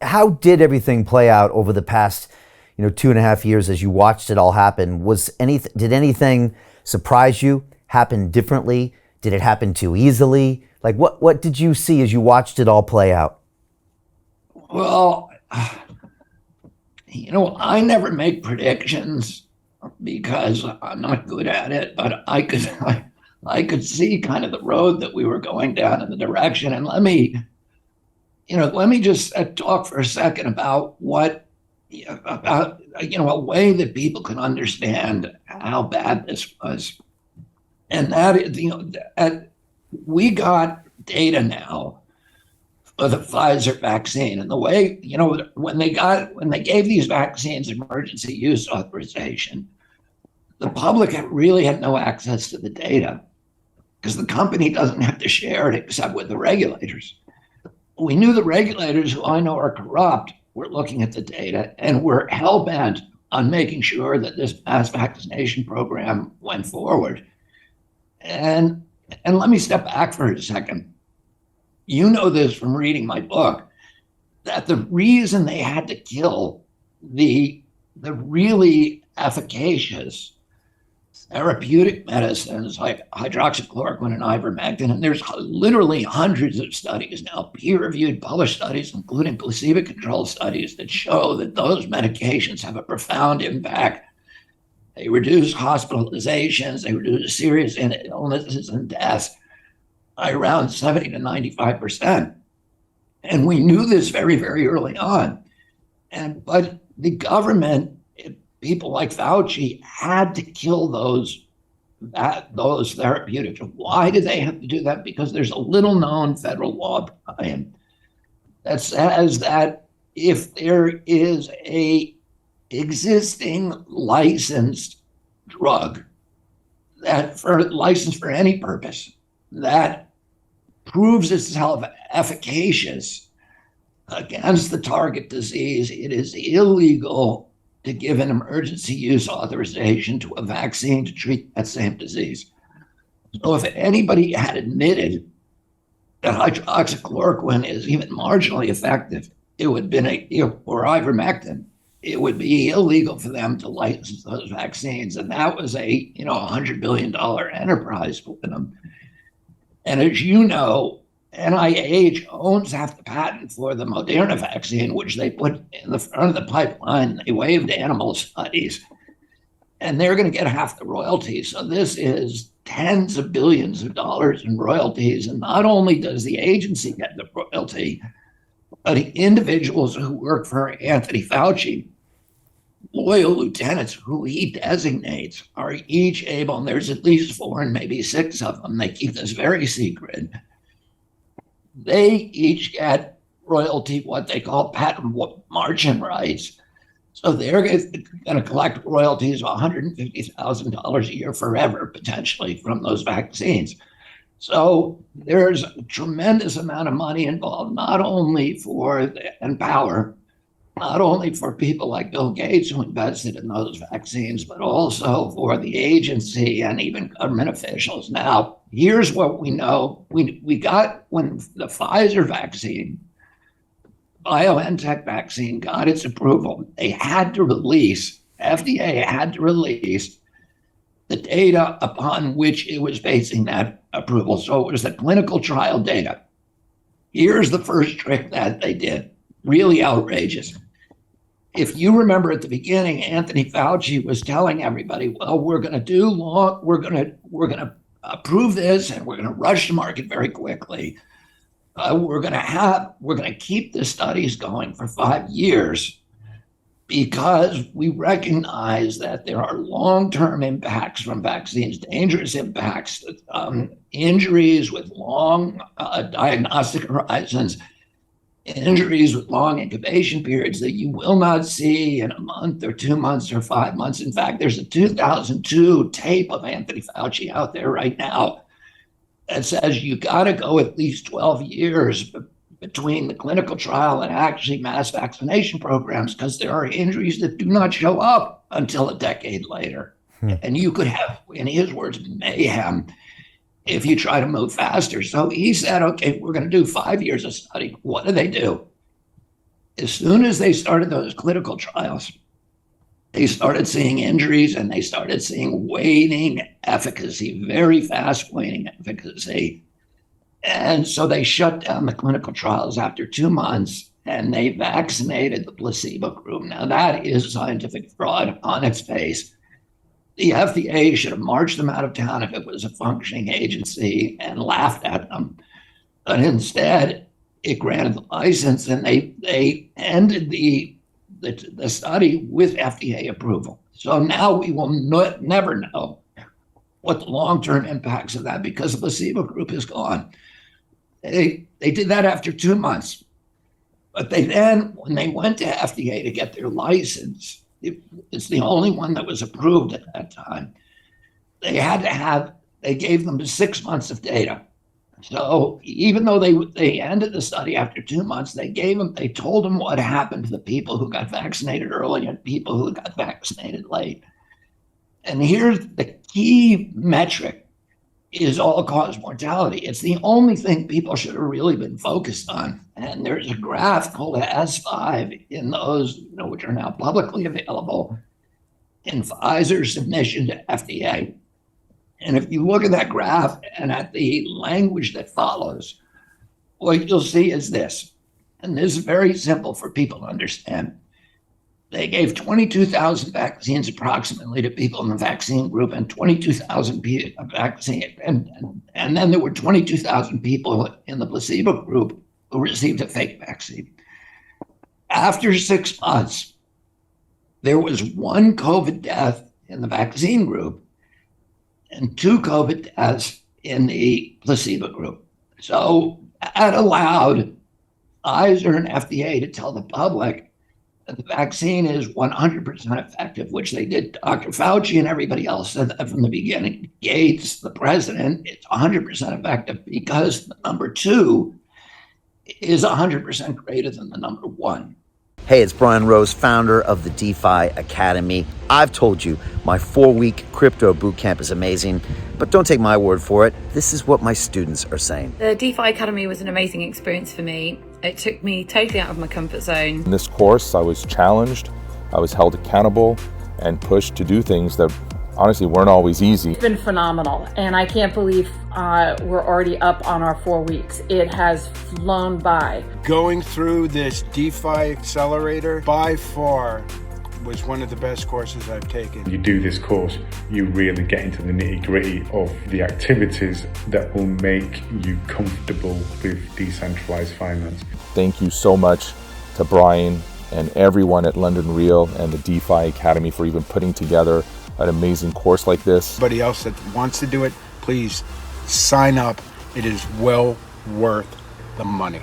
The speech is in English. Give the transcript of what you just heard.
how did everything play out over the past, 2.5 years as you watched it all happen? Did anything surprise you? Happen differently? Did it happen too easily? Like what did you see as you watched it all play out? Well, I never make predictions because I'm not good at it, but I could see kind of the road that we were going down in the direction. And let me just talk for a second about a way that people can understand how bad this was. And that is, we got data now for the Pfizer vaccine, and the way, when they gave these vaccines emergency use authorization, the public really had no access to the data because the company doesn't have to share it except with the regulators. We knew the regulators, who I know are corrupt, were looking at the data and were hell-bent on making sure that this mass vaccination program went forward. And let me step back for a second. You know this from reading my book, that the reason they had to kill the really efficacious therapeutic medicines like hydroxychloroquine and ivermectin, and there's literally hundreds of studies now, peer-reviewed, published studies, including placebo-controlled studies, that show that those medications have a profound impact. They reduce hospitalizations, they reduce serious illnesses and deaths by around 70 to 95%. And we knew this very, very early on. But the government, people like Fauci, had to kill those therapeutics. Why do they have to do that? Because there's a little known federal law that says that if there is a existing licensed drug licensed for any purpose that proves itself efficacious against the target disease, it is illegal to give an emergency use authorization to a vaccine to treat that same disease. So if anybody had admitted that hydroxychloroquine is even marginally effective, it would be or ivermectin, it would be illegal for them to license those vaccines. And that was a $100 billion enterprise for them. And as you know, NIH owns half the patent for the Moderna vaccine, which they put in the front of the pipeline. They waived animal studies, and they're going to get half the royalties. So this is tens of billions of dollars in royalties. And not only does the agency get the royalty, but individuals who work for Anthony Fauci, loyal lieutenants who he designates, are each able, and there's at least 4 and maybe 6 of them, they keep this very secret, they each get royalty, what they call patent margin rights. So they're going to collect royalties of $150,000 a year forever, potentially, from those vaccines. So there's a tremendous amount of money involved, not only and power, not only for people like Bill Gates who invested in those vaccines, but also for the agency and even government officials. Now, here's what we know. We got, when the Pfizer vaccine, BioNTech vaccine, got its approval, FDA had to release the data upon which it was basing that approval. So it was the clinical trial data. Here's the first trick that they did, really outrageous. If you remember at the beginning, Anthony Fauci was telling everybody, well, we're going to approve this and we're going to rush to market very quickly. We're going to keep the studies going for 5 years because we recognize that there are long-term impacts from vaccines, dangerous impacts, injuries with long diagnostic horizons, injuries with long incubation periods that you will not see in a month or 2 months or 5 months. In fact, there's a 2002 tape of Anthony Fauci out there right now that says you got to go at least 12 years between the clinical trial and actually mass vaccination programs because there are injuries that do not show up until a decade later. And you could have, in his words, mayhem if you try to move faster. So he said, okay, we're going to do 5 years of study. What do? As soon as they started those clinical trials, they started seeing injuries and they started seeing waning efficacy, very fast waning efficacy. And so they shut down the clinical trials after 2 months and they vaccinated the placebo group. Now, that is scientific fraud on its face. The FDA should have marched them out of town if it was a functioning agency and laughed at them. But instead, it granted the license and they ended the study with FDA approval. So now we will never know what the long-term impacts of that, because the placebo group is gone. They did that after 2 months. But they then, when they went to FDA to get their license, it's the only one that was approved at that time. They gave them 6 months of data. So even though they ended the study after 2 months, they told them what happened to the people who got vaccinated early and people who got vaccinated late. And here's the key metric is all-cause mortality. It's the only thing people should have really been focused on. And there's a graph called S5 in those, which are now publicly available in Pfizer's submission to FDA. And if you look at that graph and at the language that follows, what you'll see is this. And this is very simple for people to understand. They gave 22,000 vaccines approximately to people in the vaccine group and 22,000 vaccine. And then there were 22,000 people in the placebo group who received a fake vaccine. After 6 months, there was 1 COVID death in the vaccine group and 2 COVID deaths in the placebo group. So that allowed Pfizer and FDA to tell the public that the vaccine is 100% effective, which they did. Dr. Fauci and everybody else said that from the beginning. Gates, the president, it's 100% effective because the number 2 is 100% greater than the number 1. Hey, it's Brian Rose, founder of the DeFi Academy. I've told you my 4-week crypto bootcamp is amazing, but don't take my word for it. This is what my students are saying. The DeFi Academy was an amazing experience for me. It took me totally out of my comfort zone. In this course, I was challenged, I was held accountable, and pushed to do things that honestly weren't always easy. It's been phenomenal, and I can't believe we're already up on our 4 weeks. It has flown by. Going through this DeFi accelerator by far was one of the best courses I've taken. You do this course, you really get into the nitty-gritty of the activities that will make you comfortable with decentralized finance. Thank you so much to Brian and everyone at London Real and the DeFi Academy for even putting together an amazing course like this. Anybody else that wants to do it, please sign up. It is well worth the money.